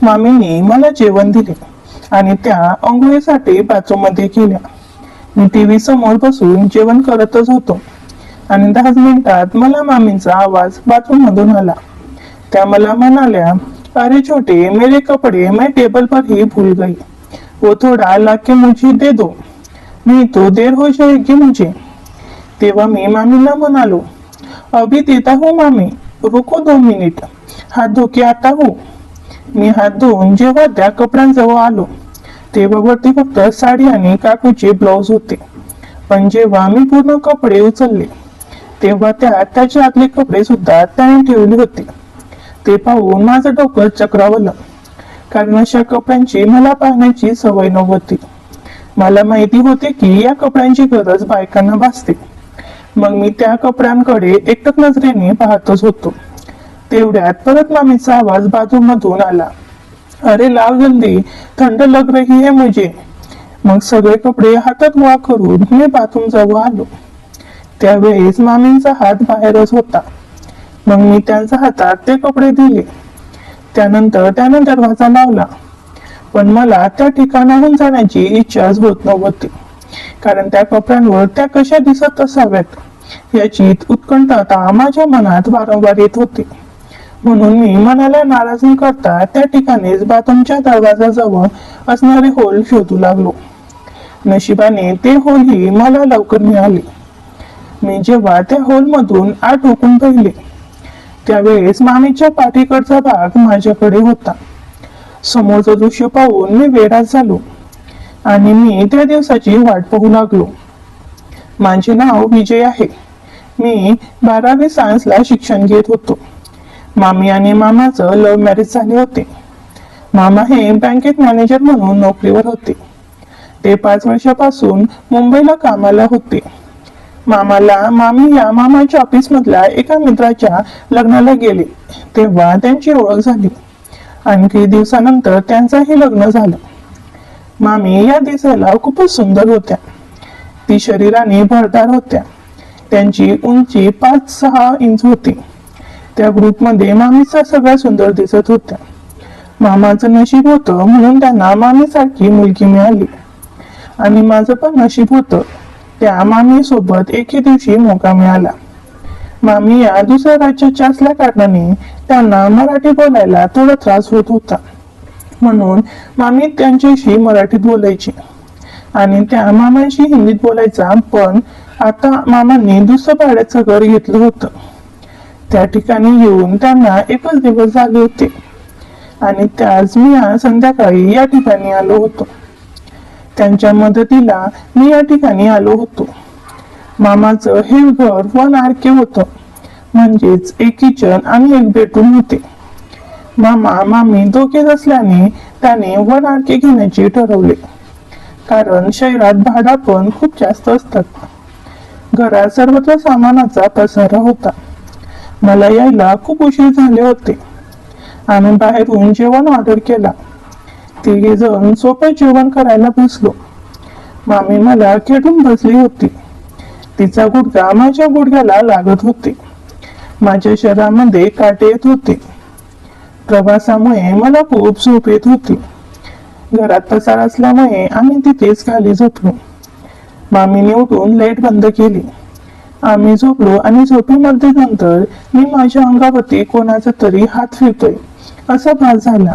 मामींनी मला जेवण दिले आणि त्या अंघोळीसाठी बाथरूममध्ये गेल्या. मी टीव्ही समोर बसून जेवण करतच होतो आणि 10 मिनिटात मला मामींचा आवाज बाथरूम मधून आला. त्या मला म्हणाल्या, अरे छोटे, मेरे कपडे मैं टेबल पर ही भूल गई, वो थोड़ा लाके मुझे दे दो, नहीं तो देर हो जाएगी मुझे. तेव्हा मी मामींना म्हणालो, अभी देता हूँ मामी, रुको 2 मिनिट, हात धो के आता हूँ. मी हात धुवून जेव्हा त्या कपड्यांजवळ आलो तेव्हा वरती फक्त साडी आणि काकूचे ब्लाउज होते. पण जेव्हा मी पूर्ण कपडे उचलले तेव्हा त्याच्या आतले कपडे सुद्धा त्याने ठेवले होते. ते पाहून माझं डोकं चक्रावलं, कारण अशा कपड्यांची मला पाहण्याची सवय नव्हती. मला माहिती होते की या कपड्यांची गरज बायकांना भासते. मग मी त्या कपड्यांकडे एकटक नजरेने पाहतच होतो. तेवढ्यात परत मामीचा आवाज बाथरूम मधून आला, अरे लाव जल्दी, थंड लग रही है मुझे. मग सगळे कपडे हातात गोळा करून मी बाथरूम जवळ आलो. त्यावेळेस मामींचा हात बाहेरच होता. मग मी त्यांच्या हातात ते कपडे दिले. त्यानंतर त्याने दरवाजा लावला. पण मला त्या ठिकाणाहून जाण्याची इच्छाच होत नव्हती, कारण त्या कपड्यांवर त्या कशा दिसत असाव्यात याची उत्कंठता माझ्या मनात वारंवार येत होती. म्हणून मी मनाला नाराज न करता त्या ठिकाणीच बाथरूमच्या दरवाजाजवळ असणारे होल शोधू लागलो. नशिबाने ते होलही मला लवकर मिळाले. मी जेव्हा त्या होल मधून आत डोकून पाहिले त्यावेळेस मामीच्या पाठीकडचा भाग माझ्याकडे होता. समोरचं दृश्य पाहून मी वेडाच झालो आणि मी त्या दिवसाची वाट पाहू लागलो. माझे नाव विजय आहे. मी 12वी सायन्सला शिक्षण घेत होतो. मामी आणि मामाचं लव्ह मॅरेज झाले होते. मामा हे बँकेत मॅनेजर म्हणून नोकरीवर होते. ते 5 वर्षापासून मुंबईला कामाला होते. मामी या मामाच्या ऑफिस मधल्या एका मित्राच्या लग्नाला गेले तेव्हा त्यांची ओळख झाली. आणखी दिवसानंतर त्यांचंही लग्न झालं. मामी या दिसायला खूपच सुंदर होत्या. ती शरीराने भरदार होत्या. त्यांची उंची 5-6 इंच होती. त्या ग्रुपमध्ये मामीचा सगळ्यात सुंदर दिसत होत्या. मामाचं नशीब होतं म्हणून त्यांना मामीसारखी मुलगी मिळाली आणि माझं पण नशीब होतं, त्या मामी सोबत एके दिवशी मोका मिळाला. मामी या दुसऱ्या राज्याच्या असल्या कारणाने त्यांना मराठी बोलायला थोडा त्रास होत होता. म्हणून मामी त्यांच्याशी मराठीत बोलायची आणि त्या मामांशी हिंदीत बोलायचा. पण आता मामांनी दुसरं भाड्याचं घर घेतलं होतं. त्या ठिकाणी येऊन त्यांना 1च दिवस झाले होते आणि त्याच मी आज संध्याकाळी या ठिकाणी आलो होतो. त्यांच्या मदतीला मी या ठिकाणी आलो होतो. मामाचं हे घर 1 RK होतं, म्हणजेच एक किचन आणि एक बेडरूम होते. मामी दोघेच असल्याने त्याने 1 RK घेण्याचे ठरवले, कारण शहरात भाडा पण खूप जास्त असतात. घरात सर्वत्र सामानाचा पसारा होता. मला यायला खूप उशीर झाले होते. आम्ही बाहेरून जेवण ऑर्डर केला. 3 जण सोबत जेवण करायला बसलो. मामी मला खेळून बसली होती. तिचा गुडघा माझ्या गुडघ्याला लागत होते. माझ्या शरीरामध्ये काटे येत होते. प्रवासामुळे मला खूप झोप येत होती. घरात पसार असल्यामुळे आम्ही तिथेच खाली झोपलो. मामीने उठून लाईट बंद केली. आम्ही झोपलो आणि झोपेमध्ये नंतर मी माझ्या अंगावरती कोणाचा तरी हात फिरतोय असा भास झाला.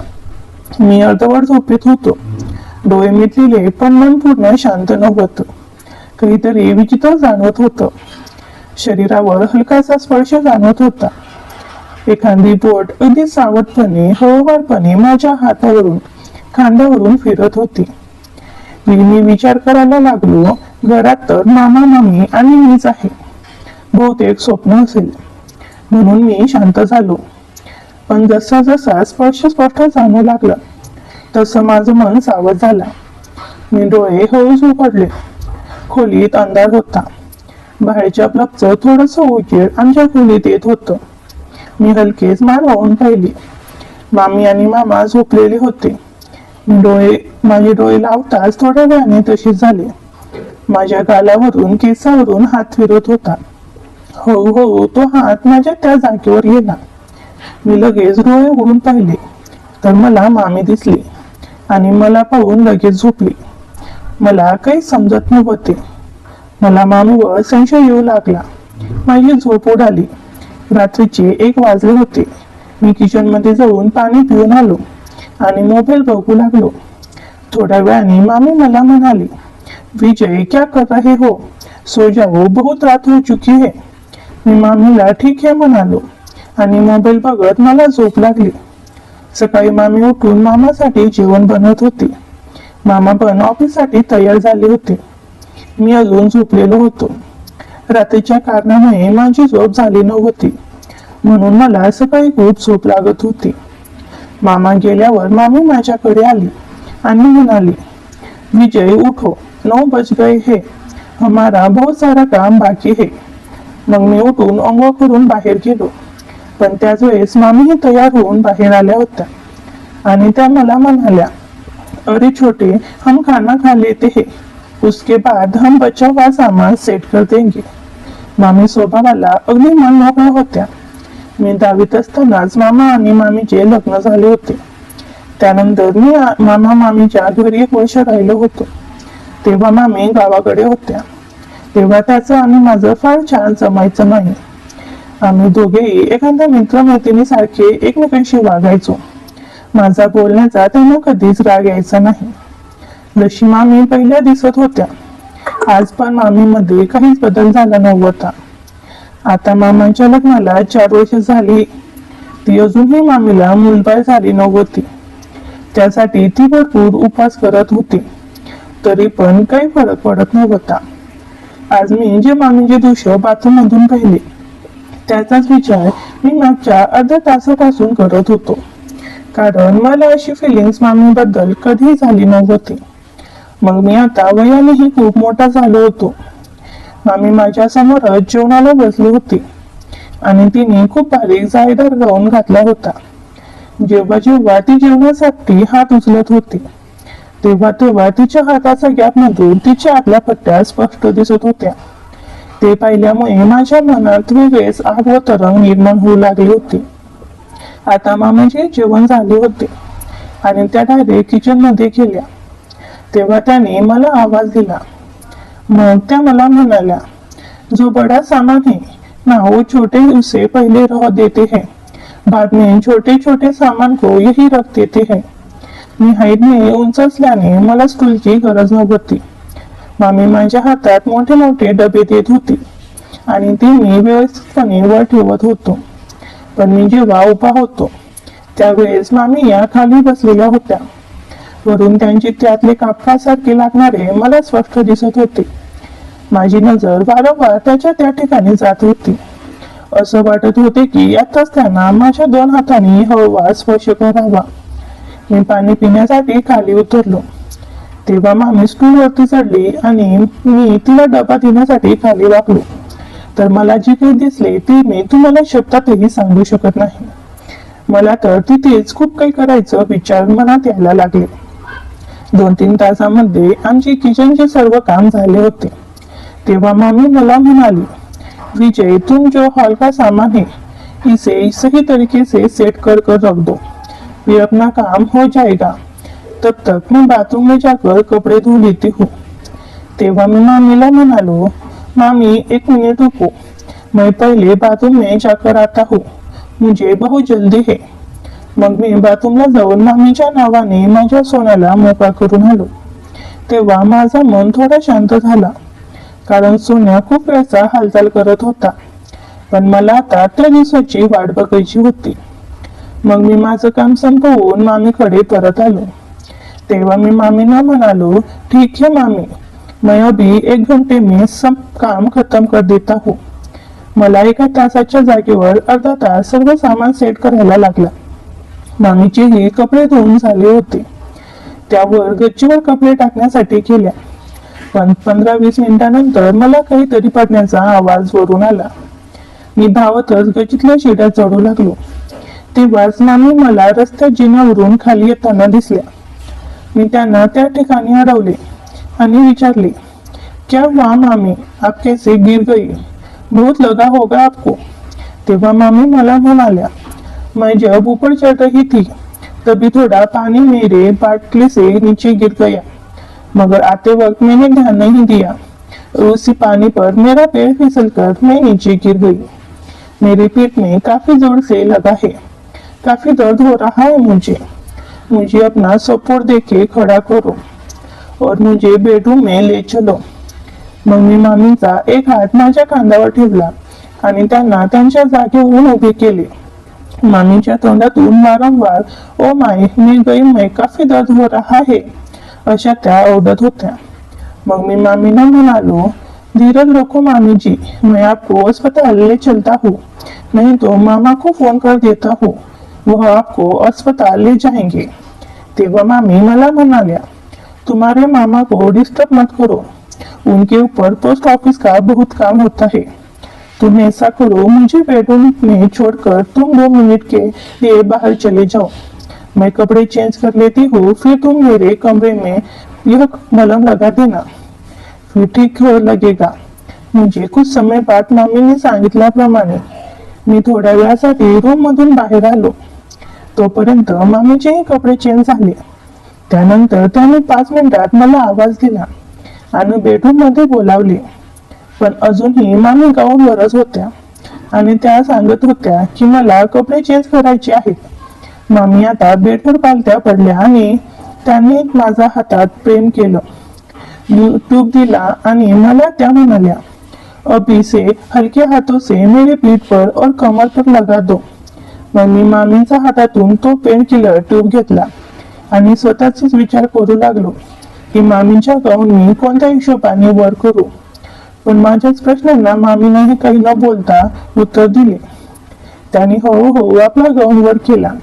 मी अर्धवट झोपेत होतो. डोळे मिटलेले पण मन पूर्ण शांत नव्हतं. काहीतरी विचित्र जाणवत होतं. शरीरावर हलकासा स्पर्श जाणवत होता. एखादी बोट अगदी सावधपणे हळूवारपणे माझ्या हातावरून खांद्यावरून फिरत होती. मी विचार करायला लागलो, घरात तर मामा मामी आणि मीच आहे. बहुतेक स्वप्न असेल म्हणून मी शांत झालो. पण जसा जसा स्पर्श स्पष्ट जाणवू लागला तसं माझं मन सावध झालं. मी डोळे हळूच उघडले. खोलीत अंधार होता. बाहेरच्या बल्बचं थोडंसं उजेड आमच्या खोलीत येत होतं. मी हलकेच मान वाहून पाहिली. मामी आणि मामा झोपलेले होते. माझे डोळे लावताच थोड्या वेळाने तसेच झाले. माझ्या गालावरून केसावरून हात फिरत होता. हळूहळू तो हात माझ्या त्या जागेवर गेला. मी लगेच डोळे उघडून पाहिले तर मला मामी दिसली आणि मला पाहून लगेच झोपली. मला काही समजत नव्हते. मला मामीवर संशय येऊ लागला. माझी झोप उडाली. रात्रीचे 1 वाजले होते. मी किचन मध्ये जाऊन पाणी पिऊन आलो आणि मोबाईल बघू लागलो. थोड्या वेळाने मामी मला म्हणाली, विजय क्या कर रहे हो, सो जाओ, बहुत रात हो चुकी है. मी मामीला ठीक आहे म्हणालो आणि मोबाईल बघत मला झोप लागली. सकाळी मामी उठून मामासाठी जेवण बनवत होती. मामा पण ऑफिससाठी तयार झाले होते. मी अजून झोपलेलो होतो. रात्रीच्या कारणामुळे माझी झोप झाली नव्हती, म्हणून मला सकाळी खूप झोप लागत होती. मामा गेल्यावर मामी माझ्याकडे आली आणि म्हणाली, विजय उठो, 9 बज गए है, हमारा बहुत सारा काम बाकी है. मग मी उठून अंघोळ करून बाहेर गेलो. पण त्याच वेळेस मामीही तयार होऊन बाहेर आल्या होत्या आणि त्या मला म्हणाल्या, अरे छोटे, हम खाना खा लेते हैं, उसके बाद हम बचा हुआ सामान सेट कर देंगे. मामी स्वभावाला अगदी मनमोकळ्या होत्या. मी 10वीत असतानाच मामा आणि मामीचे लग्न झाले होते. त्यानंतर मी मामा मामीच्या घरी 1 वर्ष राहिलो होतो. तेव्हा मामी गावाकडे होत्या. तेव्हा त्याचं आणि माझं फार छान जमायचं नाही. आम्ही दोघेही एखाद्या मित्रमैत्रिणीसारखे एकमेकांशी वागायचो. माझा बोलण्याचा त्यांना कधीच राग यायचा नाही. जशी मामी पहिल्या दिसत होत्या, आज पण मामीमध्ये काहीच बदल झाला नव्हता. आता मामांच्या लग्नाला 4 वर्ष झाली. ती अजूनही मामीला मुलबाळ झाली नव्हती. त्यासाठी ती भरपूर उपवास करत होती. तरी पण काही फरक पडत नव्हता. आज मी जे मामीचे दृश्य बाथरूम मधून पाहिले, त्याचाच विचार मी मागच्या अर्ध्या तासापासून करत होतो. कारण मला अशी फिलिंग्स मामीबद्दल कधी झाली नव्हती. मग मी आता वयानेही खूप मोठा झालो होतो. मामी माझ्या समोरच जेवणाला बसली होती आणि तिने खूप बारीक जाळीदार गाऊन घातला होता. जेव्हा जेव्हा ती जेवणासाठी हात उचलत होती, तेव्हा तेव्हा तिच्या हाताच्या गॅपमधून तिच्या आतल्या पट्ट्या स्पष्ट दिसत होत्या. ते पाहिल्यामुळे माझ्या मनात वेगळेच आग व तरंग निर्माण होऊ लागली होती. आता मामाचे जेवण झाले होते आणि त्या डायरेक्ट किचन मध्ये गेल्या. तेव्हा त्याने मला आवाज दिला. मग त्या मला म्हणाल्या, जो बड़ा सामान है ना वो छोटे उसे पहले रह देते हैं, बाद में छोटे छोटे सामान को यही रख देते हैं. मी हाईटने उंच असल्याने मला स्टूलची गरज नव्हती. मामी माझ्या हातात मोठे मोठे डबे देत होती आणि ती मी व्यवस्थितपणे वर ठेवत होतो. पण मी जेव्हा उभा होतो त्यावेळेस मामी या खाली बसलेल्या होत्या. वरून त्यांची त्यातले कापडासारखे लागणारे मला स्पष्ट दिसत होते. माझी नजर वारंवार त्या ठिकाणी जात होती. असं वाटत होते की आताच त्यांना माझ्या 2 हातांनी हळूवार स्पर्श करावा. मी पाणी पिण्यासाठी खाली उतरलो. तेव्हा मामी स्टूलवरती चढली आणि मी तिला डबा देण्यासाठी खाली वाकलो. तर मला जे काही दिसले ते मी तुम्हाला शब्दातही सांगू शकत नाही. मला तर तिथेच खूप काही करायचं विचार मनात यायला लागले. 2-3 तासामध्ये आमचे किचनचे सर्व काम झाले होते. तेव्हा मामी मला म्हणाली, विजय, तुम जो हॉल का सामान है इसे सही तरीके से सेट कर कर रख दो, फिर अपना काम हो जाएगा. तब तक मैं बाथरूम में जाकर कपड़े धो लेती हूँ. तेव्हा मी मामीला म्हणालो, मामी 1 मिनट रुको, मैं पहले बाथरूम में जाकर आता हूँ, मुझे बहुत जल्दी है. मग मी बाथरूमला जाऊन मामीच्या नावाने माझ्या सोन्याला मोकळा करून आलो. तेव्हा माझा मन थोडा शांत झाला, कारण सोन्या खूप वेळचा हालचाल करत होता. पण मला आता त्या दिवसाची वाट बघायची होती. मग मी माझं काम संपवून मामीकडे परत आलो. तेव्हा मी मामीना म्हणालो, ठीक है मामी, मैं अभी 1 घंटे में सब काम खत्म कर देता हूँ. मला 1 तासाच्या जागेवर अर्धा तास सर्व सामान सेट करायला लागला. मामीचेही कपडे धुवून झाले होते. त्यावर गच्चीवर कपडे टाकण्यासाठी गेल्या. पण 15-20 मिनिटांनंतर मला काहीतरी पडण्याचा आवाज वरून आला. मी धावतच गच्चीतल्या शिड्या चढू लागलो. तेव्हाच मामी मला रस्त्यात जिन्यावरून खाली येताना दिसल्या. मी त्यांना त्या ठिकाणी अडवले आणि विचारले, क्या हुआ मामी, आप कैसे गिर गई, बहुत लगा होगा आपको. तेव्हा मामी मला म्हणाल्या, मैं जब ऊपर चढ़ रही थी तभी थोड़ा पानी मेरे बाटली से नीचे गिर गया, मगर आते वक्त मैंने ध्यान नहीं दिया। उसी पानी पर मेरा पैर फिसलकर मैं नीचे गिर गई। मेरी पीठ में काफी जोर से लगा है। काफी दर्द हो रहा है मुझे। मुझे अपना सपोर्ट देके खड़ा करो और मुझे बेडरूम में ले चलो। मम्मी मामींचा एक हात माझ्या खांद्यावर ठेवला आणि त्यांना त्यांच्या जागेवरून उभे केले। मामीच्या तोंडातून वारंवार ओ माय मी गई मैं काफी दर्द हो रहा है अशा त्या ओरडत होत्या। मग मी मामीना म्हणालो, धीरज रखो मामी जी, मैं आपको अस्पताल ले चलता हूँ, नहीं तो मामा को फोन कर देता हूँ, वह आपको अस्पताल ले जाएंगे। तेव्हा मामी मला म्हणाल्या, तुम्हारे मामा को डिस्टर्ब मत करो, उनके ऊपर पोस्ट ऑफिस का बहुत काम होता है। तुम ऐसा करो, मुझे बेडरूम में छोड़कर तुम 2 मिनट के लिए बाहर चले जाओ, मैं कपड़े चेंज कर लेती हूँ, फिर तुम मेरे कमरे में यह मलहम लगा देना, फिर ठीक लगेगा। मुझे कुछ समय बाद मामीने सांगितल्याप्रमाणे मी थोड्या वेळासाठी रूम मधून बाहेर आलो। तोपर्यंत मामीचेही कपडे चेंज झाले। त्यानंतर त्याने 5 मिनिटात मला आवाज दिला आणि बेडरूम मध्ये बोलावले, पण अजूनही मामी गाऊनवरच होत्या आणि त्या सांगत होत्या की मला कपडे चेंज करायचे आहेत। मामी आता बेडवर पालत्या पडल्या आणि त्यांनी माझ्या हातात प्रेम केलं, ट्यूब दिला आणि मला त्या म्हणाल्या, अभी से हलके हाथों से मेरे पीठ पर और कमर पर लगा दो। मग मी मामींच्या हातातून तो पेन किलर ट्यूब घेतला आणि स्वतःच विचार करू लागलो की मामींच्या गाऊन मी कोणत्या हिशोबाने वर करू, पण माझ्याच प्रश्नांना मामीने काही न बोलता उत्तर दिले। त्यांनी हळूहळू आपला गाऊन वर केला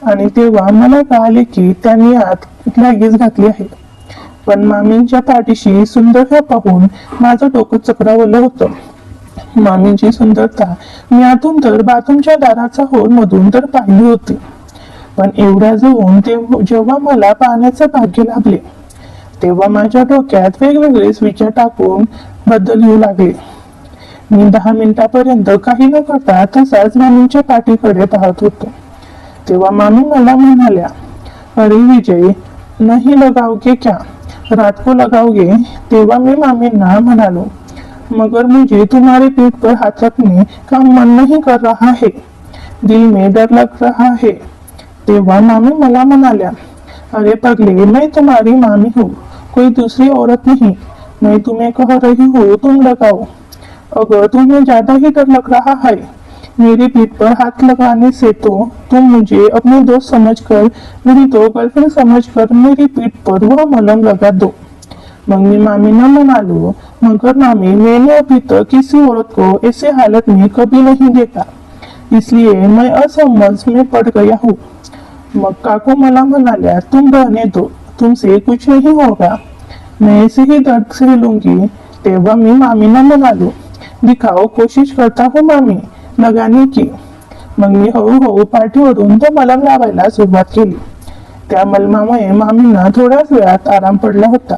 आणि तेव्हा मला कळाले की त्यांनी आत लगेच घातली आहे, पण मामींच्या पाठीशी सुंदरता पाहून माझं डोकं चक्रावलं होतं। मामींची सुंदरता मी आतून तर बाथरूमच्या दाराचा होल मधून तर पाहिली होती, पण एवढ्या जवळून ते जेव्हा मला पाहण्याचं भाग्य लाभले तेव्हा माझ्या डोक्यात वेगवेगळेच विचार टाकून बदल येऊ लागले। मी 10 मिनिटापर्यंत काही न करता तसाच मामींच्या पाठीकडे पाहत होतो। तेव्हा मामी मला म्हणाल्या, अरे विजय नहीं लगाओगे क्या, रात को लगाओगे। तेव्हा मी मामींना म्हणालो, मगर मुझे तुम्हारे पीठ पर हाथ रखने का मन नहीं कर रहा है, दिल में डर लग रहा है। तेव्हा मामी मला म्हणाल्या, अरे पगले मैं तुम्हारी मामी हूँ, कोई दूसरी औरत नहीं, मैं तुम्हें कह रही हूँ तुम लगाओ। अगर तुम्हें ज्यादा ही डर लग रहा है मेरी पीठ पर हाथ लगाने से तो तुम मुझे अपने दोस्त समझकर मेरी तो गर्लफ्रेंड समझकर मेरी पीठ पर वह मलहम लगा दो। मग मी मामी न म्हणालो, मगर मामी मैंने अभी तक किसी औरत को ऐसे हालत में कभी नहीं देखा, इसलिए मैं असमझ में पड़ गया हूँ। मग काकू मला म्हणाल्या, तुम रहने दो, तुमसे कुछ नहीं होगा, मैं ऐसे ही दर्द सह लूंगी। तेव्हा मी मामीना म्हणालो, दिखाओ कोशिश करता हूँ मामी लगाने की। मग मी हळूहळू पाठीवरून तो मलम लावायला सुरुवात केली। त्या मलमामुळे मामींना थोड्याच वेळात आराम पडला होता,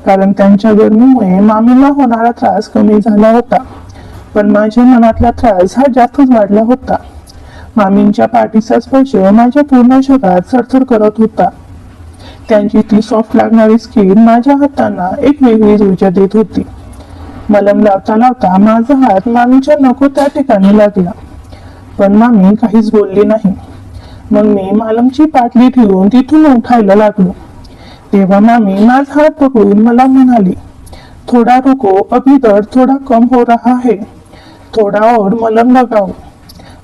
कारण त्यांच्या गरमीमुळे मामींना होणारा त्रास कमी झाला होता, पण माझ्या मनातला त्रास हा जास्तच वाढला होता। मामींच्या पाठीचा स्पर्श माझ्या पूर्ण शरीरात सरसर करत होता। त्यांची ती सॉफ्ट लागणारी स्किन माझ्या हातांना एक वेगळीच ऊर्जा देत होती। मलम लावता लावता माझा हात मामीच्या नको त्या ठिकाणी लागला, पण मामी काहीच बोलली नाही। मग मी मलमची पाटली ठेवून तिथून उठायला लागलो। तेव्हा मामी माझा हात पकडून मला म्हणाली, थोड़ा रुको, अभी दर्द थोड़ा कम हो रहा है, थोड़ा और मलम लगाओ।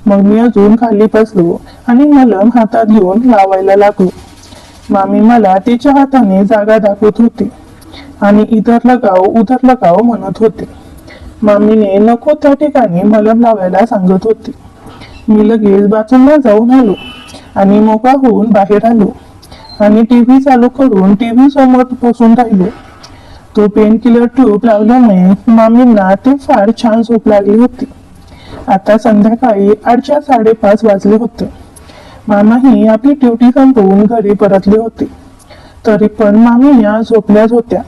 मग मी अजून खाली बसलो आणि मलम हातात घेऊन लावायला लागलो। मामी मला तिच्या हाताने जागा दाखवत होती आणि इधर लगाओ उधर लगाओ म्हणत होते। मामीने नको त्या ठिकाणी मलम लावायला सांगत होती। मी लगेच बाथरूमला जाऊन आलो आणि मोकळा होऊन बाहेर आलो आणि टीव्ही चालू करून टीव्ही समोर बसून राहिलो। तो पेन किलर ट्यूब लावल्यामुळे मामींना ते फार छान झोप लागली होती। आता संध्याकाळी 8च्या 5:30 वाजले होते। मामाही आपली ड्युटी संपवून घरी परतले होते, तरी पण मामी या झोपल्याच होत्या।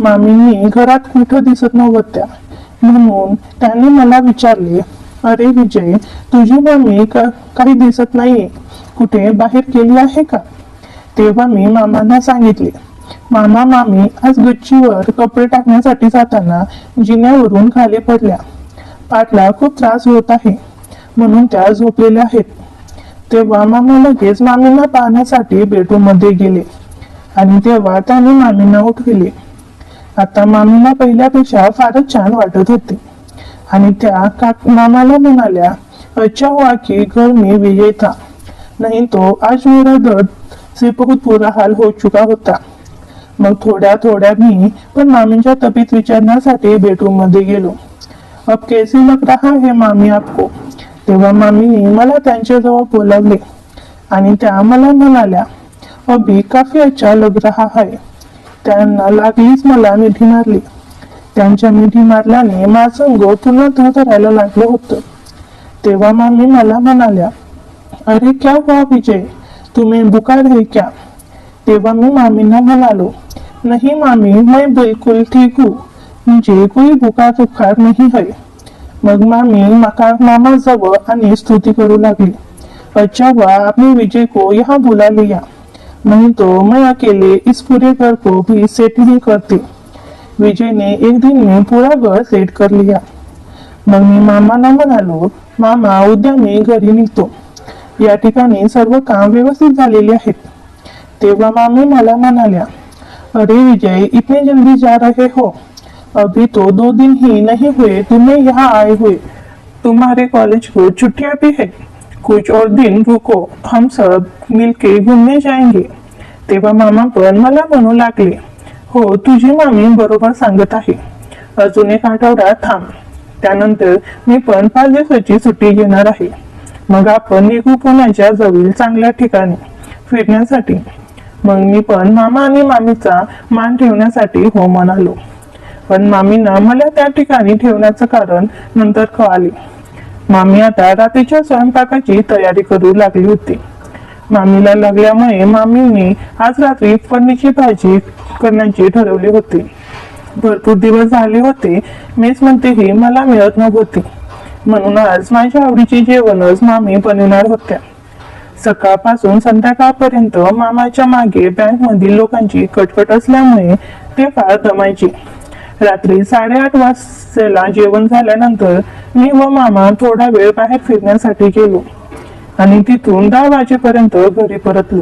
मामींनी घरात कुठं दिसत नव्हत्या, म्हणून त्यांनी मला विचारले, अरे विजय तुझी मामी काही दिसत नाहीये, कुठे बाहेर गेली आहे का? तेव्हा मी मामांना सांगितले, मामा मामी आज गच्चीवर कपडे टाकण्यासाठी जाताना जिन्यावरून खाली पडल्या. पाठला खूप त्रास होत आहे म्हणून त्या झोपलेल्या आहेत. तेव्हा मामा लगेच मामींना पाहण्यासाठी बेडरूम मध्ये गेले आणि तेव्हा त्यांनी मामींना उठविले. आता मामींना पहिल्यापेक्षा फारच छान वाटत होते आणि त्या मामाला म्हणाल्या, अच्छा हुआ कि घर में विजय था, नहीं तो आज मेरा दर्द से बहुत बुरा हाल हो चुका होता. मग थोड्या थोड्या मी पण मामींच्या तब्येत विचारण्यासाठी बेडरूम मध्ये गेलो. अब कैसे लग रहा है मामी आपको? तेव्हा मामीने मला त्यांच्याजवळ बोलावले आणि त्या मला म्हणाल्या, अभी काफी अच्छा लग रहा है. त्यांना लागलीच मला मिठी मारली. त्यांच्या मिठी मारल्याने माझं अंग पुन्हा धरायला लागलं होतं. तेव्हा मामी मला म्हणाल्या, अरे क्या हुआ विजय, तुम्हें बुखार है क्या? तेव्हा मी मामींना म्हणालो, नहीं मामी मैं बिल्कुल ठीक हूँ, मुझे कोई बुखार नहीं है. मग मामी मामा जवळ आणि स्तुती करू लागली. अच्छा हुआ आपने विजय को यहाँ बुला लिया, नहीं तो मैं अकेले इस पूरे घर को भी सेट नहीं करती. विजय ने एक दिन में पूरा घर सेट कर लिया. मग मी मामांना म्हणालो, मामा उद्या मी घरी निघतो, या ठिकाणी सर्व काम व्यवस्थित झालेले आहेत. तेव्हा मामी मला म्हणाल्या, अरे विजय इतने जल्दी जा रहे हो, अभी तो 2 दिन ही नहीं हुए तुम्हें यहाँ आए हुए, तुम्हारे कॉलेज को छुट्टियां भी है, कुछ और दिन रुको, हम सब मिलके घूमने जाएंगे. तेव्हा मामा पण मला म्हणू लागले, हो तुझी मामी बरोबर सांगत आहे, अजून 1 आठवडा थांब, त्यानंतर मी पण 5 दिवसाची सुट्टी घेणार आहे. मग आपण निघू पुण्याच्या जवळ चांगल्या ठिकाणी फिरण्यासाठी. मग मी पण मामा आणि मामीचा मान ठेवण्यासाठी हो म्हणालो. पण मामींना मला त्या ठिकाणी ठेवण्याचं कारण नंतर कळाले. मामी आता रात्रीच्या स्वयंपाकाची तयारी करू लागली होती. मामीला लागल्यामुळे मामींनी आज रात्री पनीरची भाजी करण्याचे ठरवले होते. भरपूर दिवस झाले होते मेस मध्येही मला मिळत नव्हती, म्हणून आज माझ्या आवडीचे जेवणच मामी बनवणार होत्या. सकाळपासून संध्याकाळपर्यंत मामाच्या मागे बँक मधील लोकांची कटकट असल्यामुळे ते फार दमायचे. रात्री 8:30 वाजता जेवण झाल्यानंतर मी व मामा थोडा वेळ बाहेर फिरण्यासाठी गेलो आणि तिथून 10 वाजेपर्यंत घरी परतलो.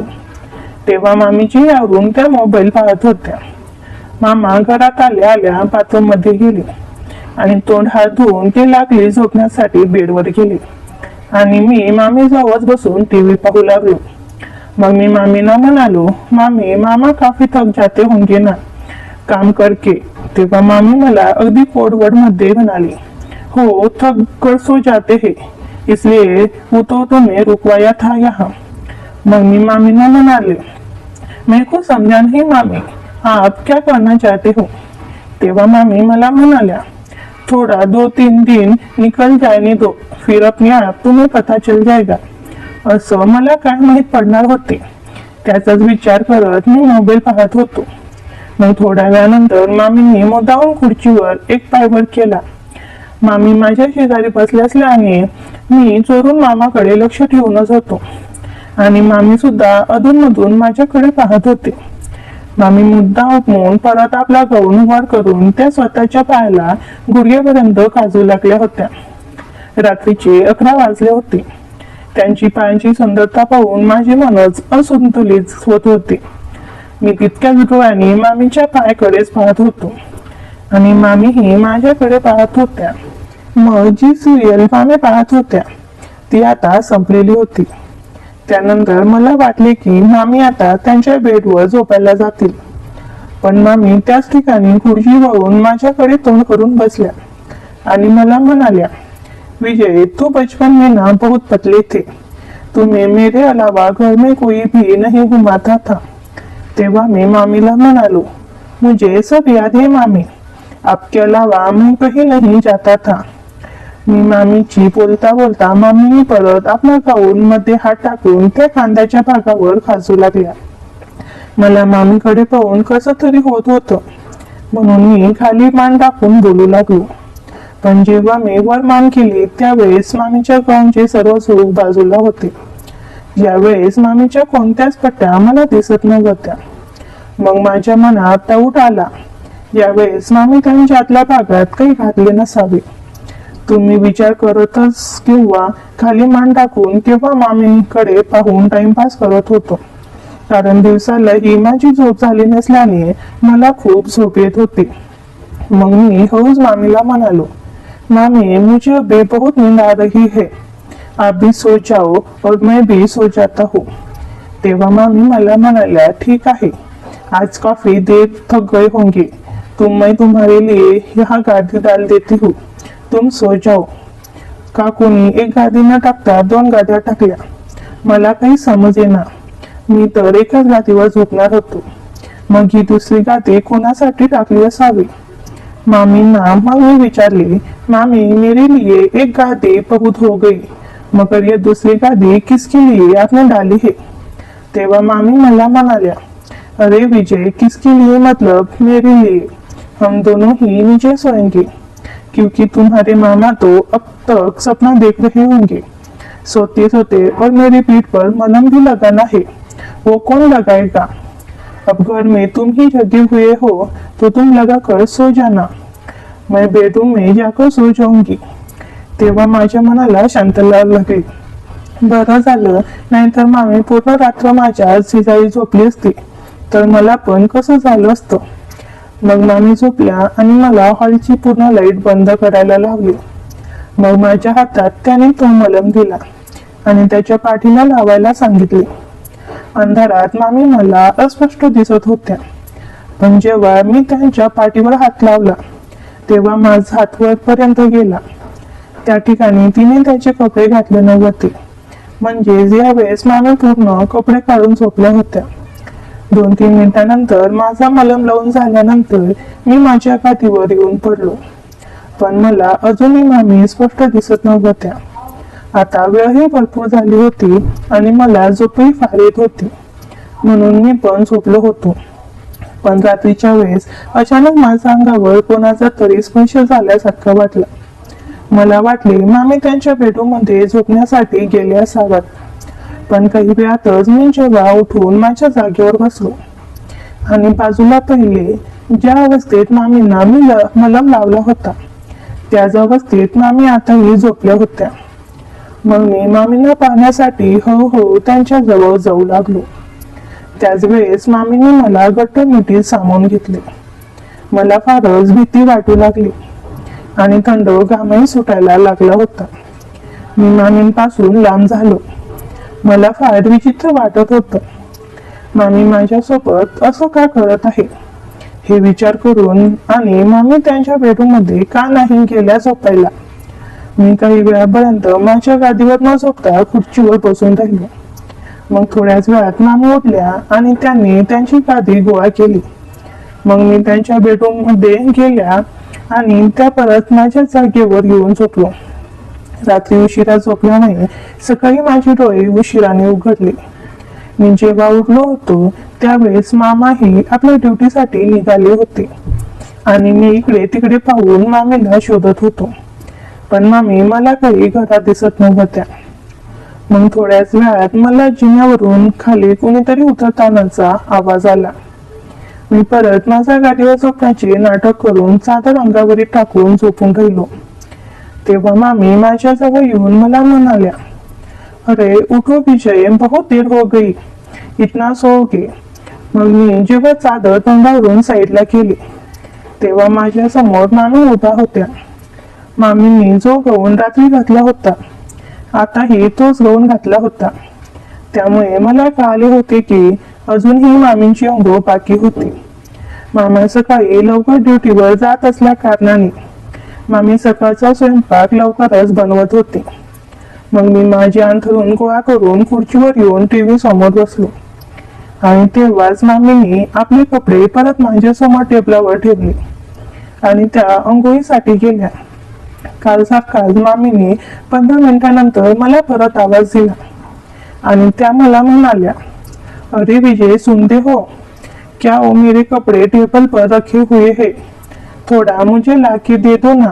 तेव्हा मामीची आवरून त्या मोबाईल पाहत होत्या. मामा घरात आल्या आल्या बाथरूम मध्ये गेले आणि तोंड हात धुवून ते लागले झोपण्यासाठी बेडवर गेले आणि मी मामी जवळ बसून टीव्ही पाहू लागलो. मग मी मामीना म्हणालो, मामी मामा काफी थक जाते होंगे ना काम करके. तेव्हा मामी मला अगदी कोडवर्ड मध्ये म्हणाली, हो थक कर सो जाते हैं, इसलिए वो तो तुम्हें रुकवाया था यहाँ. मग मी मामीना म्हणाले, मेरे को समझा नहीं मामी, आप क्या करना चाहते हो? तेव्हा मामी मला म्हणाल्या, थोड़ा 2-3 दिन निकल जाने दो, फिर अपने आप तुम्हें पता चल जाएगा. असं मला काय माहित पडणार होते. त्याचाच विचार करत मी मोबाईल पाहत होतो. मग थोड्या वेळानंतर मामींनी मुद्दामून खुर्चीवर एक पाय वर केला. मामी माझ्या शेजारी बसले असल्याने मी चोरून मामाकडे लक्ष ठेवूनच होतो आणि मामी सुद्धा अधूनमधून माझ्याकडे पाहत होते. मामी मुद्दा उठवून परत आपला गाऊन वर करून त्या स्वतःच्या पायाला गुडघ्यापर्यंत काजू लागल्या होत्या. रात्रीचे 11 वाजले होते. त्यांची पायांची सुंदरता पाहून माझे मनच असंतुलित होत होते. मी तितक्याच डोळ्यांनी मामीच्या पायाकडेच पाहत होतो आणि मामीही माझ्याकडे पाहत होत्या. मग जी सिरियल मामी पाहत होत्या ती आता संपलेली होती. त्यानंतर मला वाटले की मामी आता त्यांच्या बेडवर झोपायला जातील, पण मामी त्याच ठिकाणी खुर्ची वळून माझ्याकडे तोंड करून बसल्या आणि मला म्हणाल्या, विजय तू बचपन में ना बहुत पतले थे, तुम्हें मेरे अलावा घर में कोई भी नहीं घुमाता था. तेव्हा मी मामीला म्हणालो, मुझे सब याद है मामी, आपके अलावा मैं कहीं नहीं जाता था. मी मामीची बोलता बोलता मामीने परत आपल्या गाऊन मध्ये हात टाकून त्या खांद्याच्या भागावर खाजू लागल्या. मला मामीकडे पाहून कसं तरी होत होतं, म्हणून मी खाली मान टाकून बोलू लागलो. पण जेव्हा मी वर मान केली त्यावेळेस मामीच्या गाऊनचे सर्व सुख बाजूला होते. यावेळेस मामीच्या कोणत्याच पट्ट्या मला दिसत नव्हत्या. मग माझ्या मनात डाऊट आला. यावेळेस मामी त्यांच्या आतल्या भागात काही घातले नसावे. तुम्ही विचार करतच किंवा खाली मान टाकून केव्हा मामींकडे पाहून टाइमपास करत होतो. कारण दिवसालाही माझी झोप झाली नसल्याने मला खूप झोप येत होती. मग मी हळूच मामीला म्हणालो, मामी मुझे अभी बहुत नींद आ रही है, आप भी सो जाओ और मैं भी सो जाता हूँ. तेव्हा मामी मला म्हणाल्या, ठीक आहे, आज काफी देर थक गए होंगे, तो मैं तुम्हारे लिए यहाँ गादी डाल देती हूँ, तुम सो जाओ. काकूनी एक गादी न टाकता 2 गाद्या टाकल्या. मला काही समजेना. मी तर एकाच गादीवर झोपणार होतो. मग ही दुसरी गादी कोणासाठी टाकली असावी. मामींना मग मी विचारले, मामी मेरे लिए एक गादी बहुत हो गई, मगर ये दूसरी गादी किसके लिए आपने डाली है. तेव्हा मामी मला म्हणाल्या, अरे विजय, किसके लिए मतलब मेरे लिए. हम दोनों ही नीचे सोएंगे, क्योंकि तुम्हारे मामा तो अब तक सपना देख रहे होंगे. सोते सोते और मेरी पीठ पर मलहम भी लगाना है, वो कौन लगाएगा. अब घर में तुम ही जगे हुए हो तो तुम लगा कर सो जाना, मैं बेडरूम में जाकर सो जाऊंगी. तेव्हा माझ्या मनाला शांतता लागली. बरं झालं, नाहीतर मामी पूर्ण रात्र माझ्या शेजारी झोपली असती तर मला पण कसं झालं असतं. मग मामी झोपल्या आणि मला हॉलची पूर्ण लाईट बंद करायला लावली. मग माझ्या हातात त्याने तो मलम दिला आणि त्याच्या पाठीला लावायला सांगितले. अंधारात मामी मला अस्पष्ट दिसत होत्या, पण जेव्हा मी त्यांच्या पाठीवर हात लावला तेव्हा माझा हात वरपर्यंत गेला. त्या ठिकाणी तिने त्याचे कपडे घातले नव्हते, म्हणजे यावेळेस मामी पूर्ण कपडे काढून झोपल्या होत्या. 2-3 मिनिटांनंतर माझा मलम लावून झाल्यानंतर मी माझ्या गादीवर येऊन पडलो, पण मला अजूनही मामी स्पष्ट दिसत नव्हत्या. आता वेळही भरपूर झाली होती आणि मला झोपही फार येत होती, म्हणून मी पण झोपलो होतो. पण रात्रीच्या वेळेस अचानक माझ्या अंगावर कोणाचा तरी स्पर्श झाल्यासारखं वाटलं. मला वाटले मामी त्यांच्या बेडरूम मध्ये झोपण्यासाठी गेले असाव्यात. पण काही वेळातच मी जेव्हा उठून माझ्या जागेवर बसलो आणि बाजूला पाहिले, ज्या अवस्थेत मामींना मी मलम लावला होता त्याच अवस्थेत मामी आताही झोपल्या होत्या. मग मी मामींना पाहण्यासाठी हळूहळू त्यांच्या जवळ जाऊ लागलो. त्याच वेळेस मामीने मला घट्ट मिठीत सामावून घेतले. मला फारच भीती वाटू लागली आणि थंड घामही सुटायला लागला होता. मी मामींपासून लांब झालो. मला फार विचित्र वाटत होतं. मामी माझ्यासोबत असं का करत आहे हे विचार करून आणि मामी त्यांच्या बेडरूम मध्ये का नाही गेल्या झोपायला. मी काही वेळापर्यंत माझ्या गादीवर न झोपता खुर्चीवर बसून राहिलो. मग थोड्याच वेळात मामी उठल्या आणि त्यांनी त्यांची गादी गोळा केली. मग मी त्यांच्या बेडरूम मध्ये गेल्या आणि त्या परत माझ्या जागेवर येऊन झोपलो. रात्री उशिरा झोपल्यामुळे सकाळी माझे डोळे उशिराने उघडले. मी जेव्हा उठलो होतो त्यावेळेस मामाही आपल्या ड्युटीसाठी निघाले होते आणि मी इकडे तिकडे पाहून मामीला शोधत होतो, पण मामी मला काही घरात दिसत नव्हत्या. मग थोड्याच वेळात मला जिन्यावरून खाली कोणीतरी उतरतानाचा आवाज आला. मी परत माझ्या गाडीवर झोपण्याचे नाटक करून चादर अंगावर टाकून झोपून राहिलो. तेव्हा मामी माझ्या जवळ येऊन मला म्हणाल्या, अरे उठो विजय, बहुत देर हो गई, इतना सोओगे. मग मी जेव्हा चादर तोंडावरून साईडला केली तेव्हा माझ्या समोर मामी उभ्या होत्या. मामींनी जो गाऊन रात्री घातला होता आताही तोच गाऊन घातला होता. त्यामुळे मला कळाले होते की अजूनही मामींची अंघोळ बाकी होती. मामा सकाळी लवकर ड्युटीवर जात असल्या कारणाने मामी सकाळचा स्वयंपाक लवकरच बनवत होते. मग मी माझे अंथरूण गोळा करून खुर्चीवर येऊन टीव्ही समोर बसलो आणि तेव्हाच मामींनी आपले कपडे परत माझ्या समोर टेबलावर ठेवले आणि त्या अंघोळीसाठी गेल्या. कालसारखाच मामीने 15 मिनिटांनंतर मला परत आवाज दिला आणि त्या मला म्हणाल्या, अरे विजय सुन दे हो, क्या हो मेरे कपड़े टेबल पर रखे हुए हैं, थोड़ा मुझे लाके दे दो ना.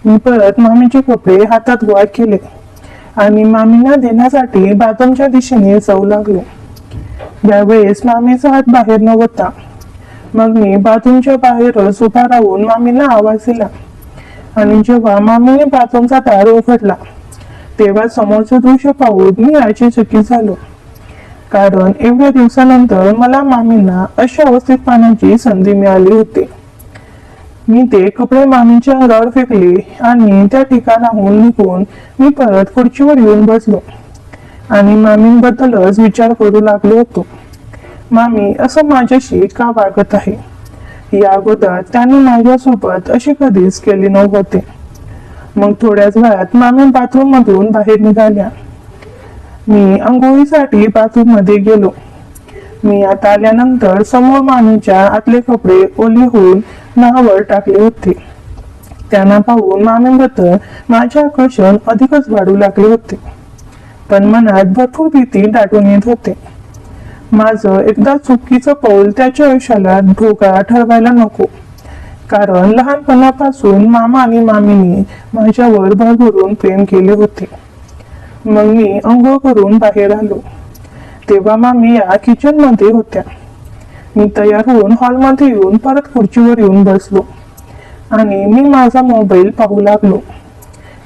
मी परत मामीचे कपडे हातात गोळा केले आणि मामींना देण्यासाठी बाथरूमच्या दिशेने जाऊ लागलो. यावेळेस मामीचा हात बाहेर नव्हता. मग मी बाथरूमच्या बाहेरच उभा राहून मामीला आवाज दिला. आणि जेव्हा मामीने बाथरूमचा दार उघडला तेव्हा समोरचं दृश्य पाहून मी आश्चर्यचकित झालो. कारण एवढ्या दिवसानंतर मला मामींना अशा अवस्थेत पाहण्याची संधी मिळाली होती. मी ते कपडे मामींच्या अंगावर फेकले आणि त्या ठिकाणाहून निघून मी परत खुर्चीवर येऊन बसलो आणि मामींबद्दलच विचार करू लागलो होतो. मामी असं माझ्याशी का वागत आहे? या अगोदर त्यांनी माझ्यासोबत अशी कधीच केली नव्हते. मग थोड्याच वेळात मामी बाथरूम मधून बाहेर निघाल्या. मी अंघोळीसाठी बाथरूम मध्ये गेलो. मी आता आल्यानंतर समोर मामीच्या आतले कपडे ओले होऊन नावावर टाकले होते. त्यांना पाहून मामीबद्दल माझे आकर्षण अधिकच वाढू लागले होते. पण मनात भरपूर भीती दाटून येत होते. माझं एकदा चुकीचं पाऊल त्याच्या आयुष्याला धोका ठरवायला नको. कारण लहानपणापासून मामा आणि मामीने माझ्यावर भरभरून प्रेम केले होते. मग मी अंघोळ करून बाहेर आलो तेव्हा मामी या किचन मध्ये होत्या. मी तयार होऊन हॉलमध्ये येऊन परत खुर्चीवर येऊन बसलो आणि मी माझा मोबाईल पाहू लागलो.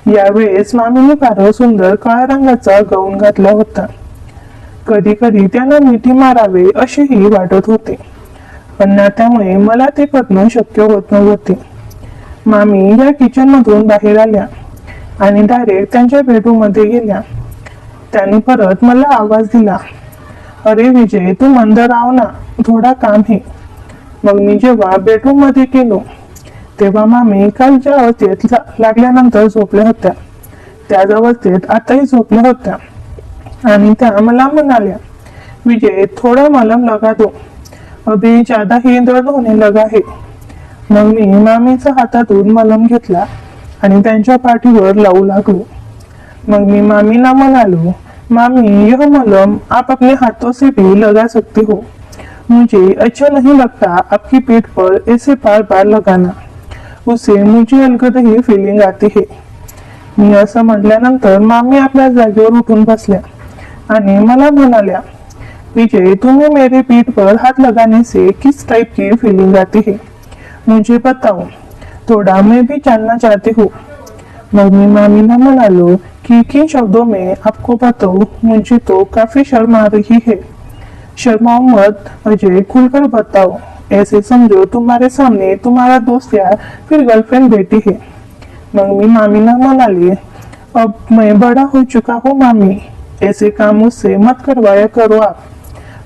यावेळेस मामीने फार सुंदर काळ्या रंगाचा गाऊन घातला होता. कधी कधी त्यांना मिठी मारावे असेही वाटत होते, पण नात्यामुळे मला ते करणं शक्य होत नव्हते. मामी या किचन मधून बाहेर आल्या आणि डायरेक्ट त्यांच्या बेडरूम मध्ये गेल्या. त्यांनी परत मला आवाज दिला, अरे विजय, तू मंद राव ना, थोडा काम है. मग मी जेव्हा बेडरूम मध्ये गेलो तेव्हा मामी काल ज्या अवस्थेत लागल्यानंतर झोपल्या होत्या त्याच अवस्थेत आताही झोपल्या होत्या. आणि त्या मला म्हणाल्या, विजय थोड़ा मलम लगा दो, अभी ज्यादा ही दर्द होने लगा है. मग मी मामीचा हातातून मलम घेतला आणि त्यांच्या पाठीवर लावू लागलो. मग मी मामीला म्हणालो, मामी यह मलम आप अपने हाथों से भी लगा सकती हो, मुझे अच्छा नहीं लगता आपकी पीठ पर ऐसे बार बार लगाना, उससे मुझे अलगद ही फीलिंग आती है. मी असं म्हटल्यानंतर मामी आपल्या जागेवर उठून बसल्या आणि मला म्हणाल्या, विजय तुम्हें मेरे पीठ पर हाथ लगाने से किस टाइप की फीलिंग आती है, मुझे बताओ, थोड़ा मैं भी जानना चाहती हूँ. मग मी मामीला म्हणालो कि किन शब्दों में आपको बताऊं, मुझे तो काफी शर्म आ रही है. शर्माओ मत अजय, खुलकर बताओ, ऐसे समझो तुम्हारे सामने तुम्हारा दोस्त या फिर गर्लफ्रेंड बैठी है. मग मी मामीला म्हणाले, अब मैं बड़ा हो चुका हूँ मामी, ऐसे काम मुझसे मत करवाया करो आप,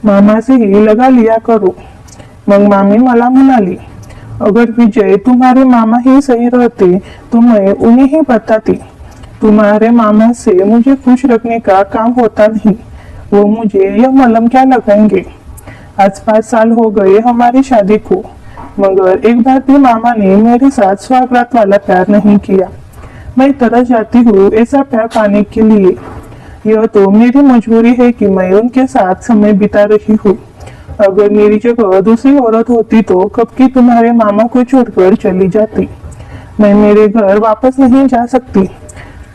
मामा से ही लगा लिया करो. मग मामी मला म्हणाली, अगर विजय तुम्हारे मामा ही सही रहते तो मैं उन्हें ही बताती. तुम्हारे मामा से मुझे खुश रखने का काम होता नहीं, वो मुझे यह मलम क्या लगाएंगे. आज 5 साल हो गए हमारी शादी को, मगर एक बार भी मामा ने मेरे साथ स्वागत वाला प्यार नहीं किया. मैं तरस जाती हूँ ऐसा प्यार पाने के लिए. यह तो मेरी मजबूरी है कि मैं उनके साथ समय बिता रही हूँ. अगर मेरी जगह दूसरी औरत होती तो कब की तुम्हारे मामा को छोड़कर चली जाती. मैं मेरे घर वापस नहीं जा सकती,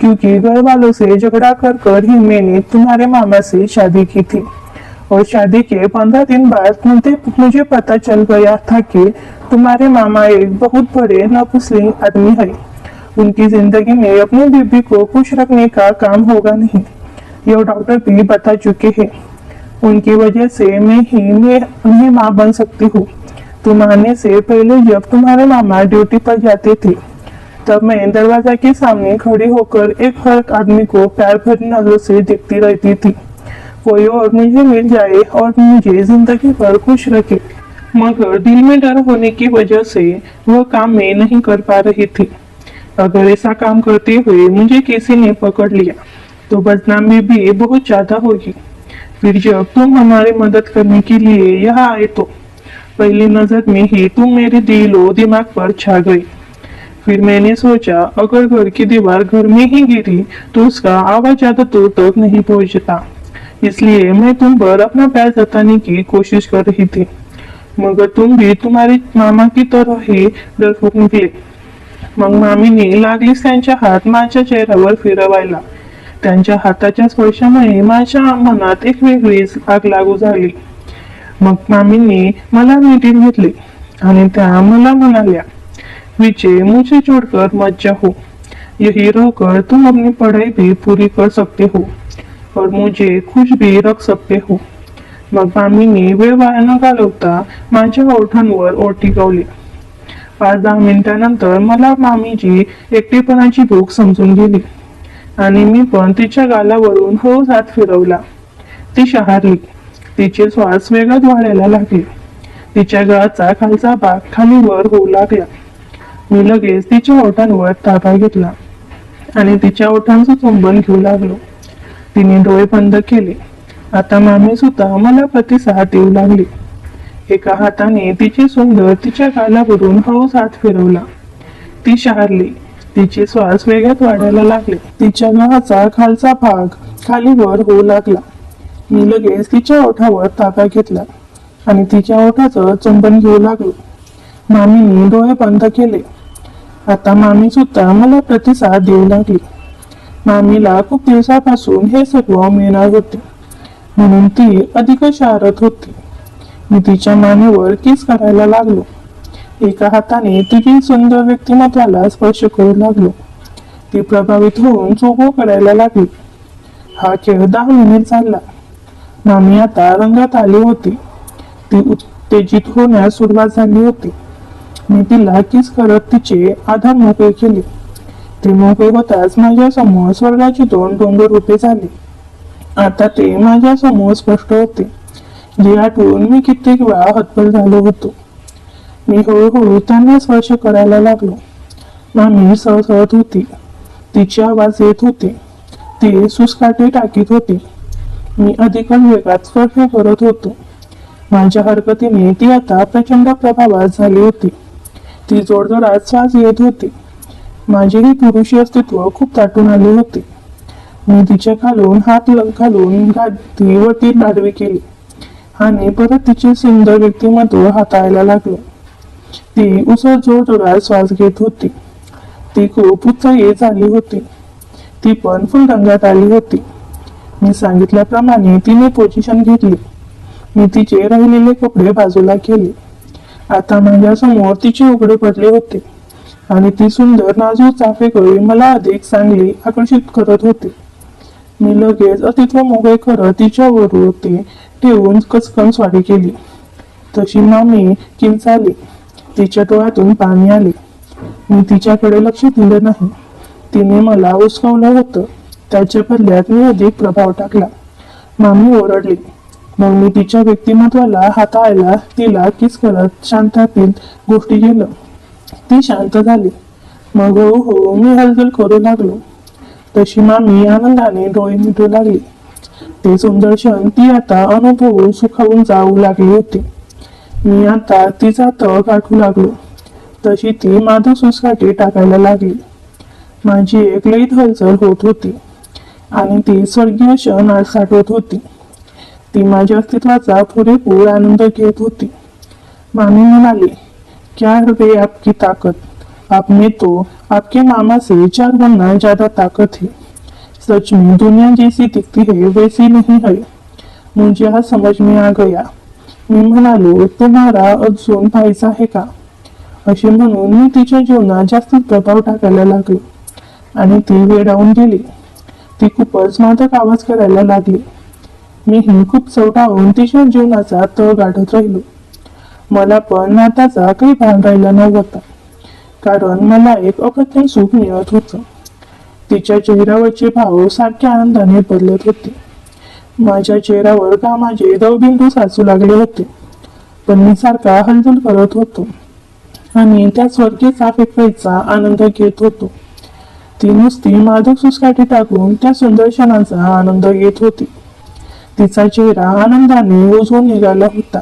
क्योंकि घर वालों से झगड़ा कर कर ही मैंने तुम्हारे मामा से शादी की थी. और शादी के 15 दिन बाद मुझे पता चल गया था कि तुम्हारे मामा एक बहुत बड़े नपुंसक आदमी है. उनकी जिंदगी में अपनी बीबी को खुश रखने का काम होगा नहीं, यह डॉक्टर भी बता चुके हैं. उनकी वजह से मैं उन्हें माँ बन सकती हूँ. तुम आने से पहले जब तुम्हारे मामा ड्यूटी पर जाते थे तब मैं दरवाजा के सामने खड़ी होकर एक हर आदमी को प्यार भरी नजरों से देखती रहती थी. कोई और मुझे मिल जाए और मुझे जिंदगी भर खुश रखे, मगर दिल में डर होने की वजह से वह काम मैं नहीं कर पा रही थी. अगर ऐसा काम करते हुए मुझे किसी ने पकड़ लिया तो बदनामी भी बहुत ज्यादा होगी. फिर जब तुम हमारी मदद करने के लिए यहाँ आए तो पहली नजर में ही तुम मेरे दिलो दिमाग पर छा गई. फिर मैंने सोचा अगर घर की दीवार घर में ही गिरी तो उसका आवाज ज्यादा दूर तक नहीं पहुंचता, इसलिए मैं तुम पर अपना प्यार जताने की कोशिश कर रही थी, मगर तुम भी तुम्हारे मामा की तरह ही डरपोक निकले. मग मामीने लागलीच त्यांच्या हात माझ्या चेहऱ्यावर फिरवायला. त्यांच्या हाताच्या स्पर्शामुळे माझ्या मनात एक वेगळीच आग लागू झाली. मग मामींनी मला मिठीत घेतले आणि त्या मला म्हणाल्या, विजय मुझे छोड़कर मत जाओ, यही रहकर तुम अपनी पढ़ाई भी पूरी कर सकते हो और मुझे खुश भी रख सकते हो. मग मामींनी वेळ वाया न घालवता माझ्या ओठांवर ओठ टिकवले. 5-10 मिनिटांनंतर मला मामीची एकटेपणाची भूक समजून गेली आणि मी पण तिच्या गालावरून हळूच हात फिरवला. ती शहारली. तिचे श्वास वेगात वाढायला लागले. तिच्या गळाचा खालचा भाग खाली वर होऊ लागला. मी लगेच तिच्या ओठांवर ताबा घेतला आणि तिच्या ओठांचं चुंबन घेऊ लागलो. तिने डोळे बंद केले. आता मामी सुद्धा मला प्रतिसाद देऊ लागली. एका हाताने तिचे सुंदर तिच्या गालावरून हळूच हात फिरवला. ती शहारली. तिचे श्वास वेगात वाढायला लागले. तिच्या गळाचा खालचा भाग खाली वर होऊ लागला. मी लगेच तिच्या ओठावर ताबा घेतला आणि तिच्या ओठाचं चुंबन घेऊ लागलो. मामीने डोळे बंद केले. आता मामी सुद्धा मला प्रतिसाद देऊ लागली. मामीला खूप दिवसापासून हे सर्व मिळणार होते म्हणून ती अधिक शहारत होती. मी तिच्या मानेवर किस करायला लागलो. एका हाताने तिच्या सुंदर व्यक्तिमत्वाला स्पर्श करू लागलो. ती प्रभावित होऊन चोखो करायला लागली. हा खेळ 10 मिनिट चालला. मामी आता रंगात आली होती. ती उत्तेजित होण्यास सुरुवात झाली होती. मी तिला किस करत तिचे आधार मोकळे केले. ते मोकळे होताच माझ्या समोर स्वर्गाचे 2 डोंगर उभे झाले. आता ते माझ्या समोर स्पष्ट होते, जे आठवून मी कित्येक वेळा हतबल झालो होतो. मी हळूहळू त्यांना स्पर्श करायला लागलो. मामी सळसळत होती. तिचे आवाज येत होते. ती सुसकाटे टाकीत होती. मी अधिक वेगात स्पर्श करत होतो. माझ्या हरकतीने ती आता प्रचंड प्रभावात झाली होती. ती जोरजोरात श्वास घेत होती. माझेही पुरुषी अस्तित्व खूप दाटून आले होते. मी तिच्या खालून हात घालून ती वरती आडवी केली आणि परत तिचे सुंदर व्यक्तिमत्व हाताळायला लागलो. ती उसळ जोरजोरात श्वास घेत होती. ती खूप उत्साही झाली होती. ती पण फुल रंगात आली होती. मी सांगितल्याप्रमाणे तिने पोझिशन घेतली. मी तिचे राहिलेले कपडे बाजूला केले. आता माझ्या समोर तिचे उघडे पडले होते आणि ती सुंदर नाजूक चाफेकळी मला अधिक चांगली आकर्षित करत होते. मी लगेच अस्तित्व मोकळे करत तिच्यावर ते ठेवून कचकन स्वारी केली. तशी मामी किंचाळली. तिच्या डोळ्यातून पाणी आले. मी तिच्याकडे लक्ष दिलं नाही. तिने मला उचकवलं होतं. त्याच्या बदल्यात मी अधिक प्रभाव टाकला. मामी ओरडली. मग मी तिच्या व्यक्तिमत्वाला हाताळायला तिला किस करत शांतातील गोष्टी केलं. ती शांत झाली. मग हळूहळू मी हालचाल करू लागलो. तशी मामी आनंदाने डोळे मिटू लागली. ते सुंदर क्षण ती आता अनुभवून सुखावून जाऊ लागली होती. मी आता तिचा तळ गाठू लागलो. तशी ती माधव सुसकाटे टाकायला लागली. माझी एक लईत हालचाल होत होती आणि ती स्वर्गीय क्षण साठवत होती. ती माझ्या अस्तित्वाचा पुरेपूर आनंद घेत होती. मामी म्हणाली, क्या है आपकी ताकत, आप में तो आपके मामा से 4 गुना ज्यादा ताकत है. सच में दुनिया जैसी दिखती है वैसी नहीं है. मुझे हा समझ में आ गया. मी म्हणालो, तुम्हाला अजून पाहायचं आहे का? असे म्हणून मी तिच्या जीवनात जास्त प्रभाव टाकायला लागले आणि ती वेडावून गेली. ती खूपच मादक आवाज करायला लागली. मीही खूप चवटाळून तिच्या जीवनाचा तळ गाठत राहिलो. मला पण नाताचा काही भान राहिला नव्हता, कारण मला एक अप्रतिम सुख मिळत होतं. तिच्या चेहऱ्यावरचे भाव सारख्या आनंदाने बदलत होते. माझ्या चेहऱ्यावर कामाचे दवबिंदू साचू लागले होते, पण मी सारखा हालचाल करत होतो आणि त्या स्वर्गीय चाफेकळीचा आनंद घेत होतो. ती नुसती मादक सुसकाठी टाकून त्या सुंदर क्षणाचा आनंद घेत होती. तिचा चेहरा आनंदाने उजळून निघाला होता.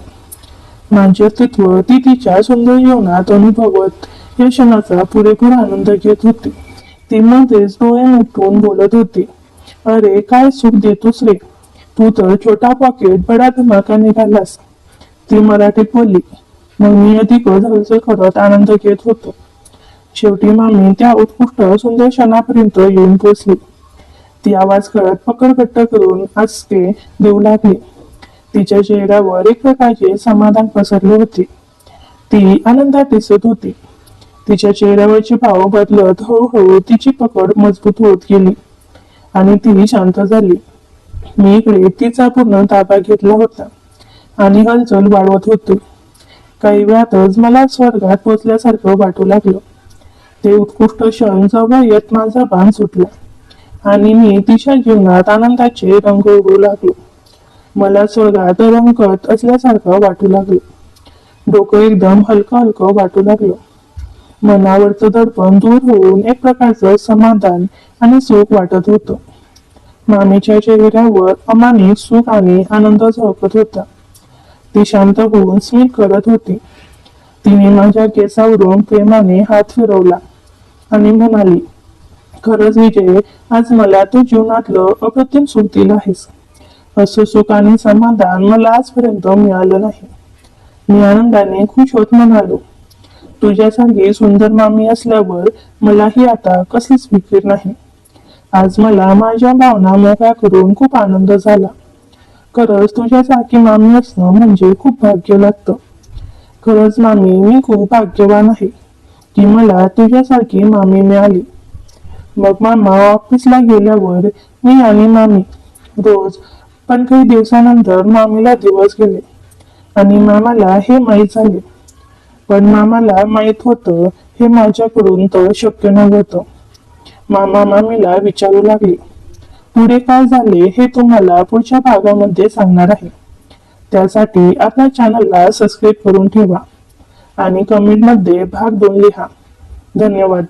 माझे अस्तित्व ती तिच्या सुंदर जीवनात अनुभवत या क्षणाचा पुरेपूर आनंद घेत होती. ती मध्येच डोळे मिटून बोलत होती, अरे काय सुख देतोस रे, तू तर छोटा पॉकेट बडा धमाका निघालास. ती मराठीत बोलली. मग मी अधिक हालचाल करत आनंद घेत होतो. शेवटी मामी त्या उत्कृष्ट सुंदर क्षणापर्यंत येऊन पोचली. ती आवाज करत पकड घट्ट करून आसके देऊ लागली. तिच्या चेहऱ्यावर एक प्रकारचे समाधान पसरले होते. ती आनंदात दिसत होती. तिच्या चेहऱ्यावरचे भाव बदलत हळूहळू तिची पकड मजबूत होत गेली आणि ती शांत झाली. मी इकडे तिचा पूर्ण ताबा घेतला होता आणि हालचाल वाढवत होती. काही वेळातच मला स्वर्गात पोचल्यासारखं वाटू लागलं. ते उत्कृष्ट क्षण जवळ येत माझा बाण सुटला आणि मी तिच्या जीवनात आनंदाचे रंग उडू लागलो. मला स्वर्गात रंगत असल्यासारखं वाटू लागलं. डोकं एकदम हलकं हलकं वाटू लागलं. मनावरचं दडपण दूर होऊन एक प्रकारचं समाधान आणि सुख वाटत होतं. मामीच्या चेहऱ्यावर अमानित सुख आणि आनंद झळकत होता. ती शांत होऊन स्मित करत होती. तिने माझ्या केसावरून प्रेमाने हात फिरवला आणि म्हणाली, खरंच विजय, आज मला तू जीवनातलं अप्रतिम सुख दिलं आहेस. असं सुख आणि समाधान मला आजपर्यंत मिळालं नाही. मी आनंदाने खुश होत म्हणालो, तुझ्यासारखी सुंदर मामी असल्यावर मलाही आता कसलीच फिकीर नाही. आज मला माझ्या भावना मोकळ्या करून खूप आनंद झाला. खरंच तुझ्यासारखी मामी असणं म्हणजे खूप भाग्य लागतं. खरंच मामी, मी खूप भाग्यवान आहे की मला तुझ्यासारखी मामी मिळाली. मग मामा ऑफिसला गेल्यावर मी आणि मामी रोज, पण काही दिवसानंतर मामीला दिवस गेले आणि मामाला हे माहीत झाले. पण मामाला माहीत होतं हे माझ्याकडून तर शक्य नव्हतं. मामा मामीला विचारू लागले. पुढे काय झाले हे तुम्हाला पुढच्या भागामध्ये सांगणार आहे. त्यासाठी आपल्या चॅनलला सबस्क्राईब करून ठेवा आणि कमेंटमध्ये भाग 2 लिहा. धन्यवाद.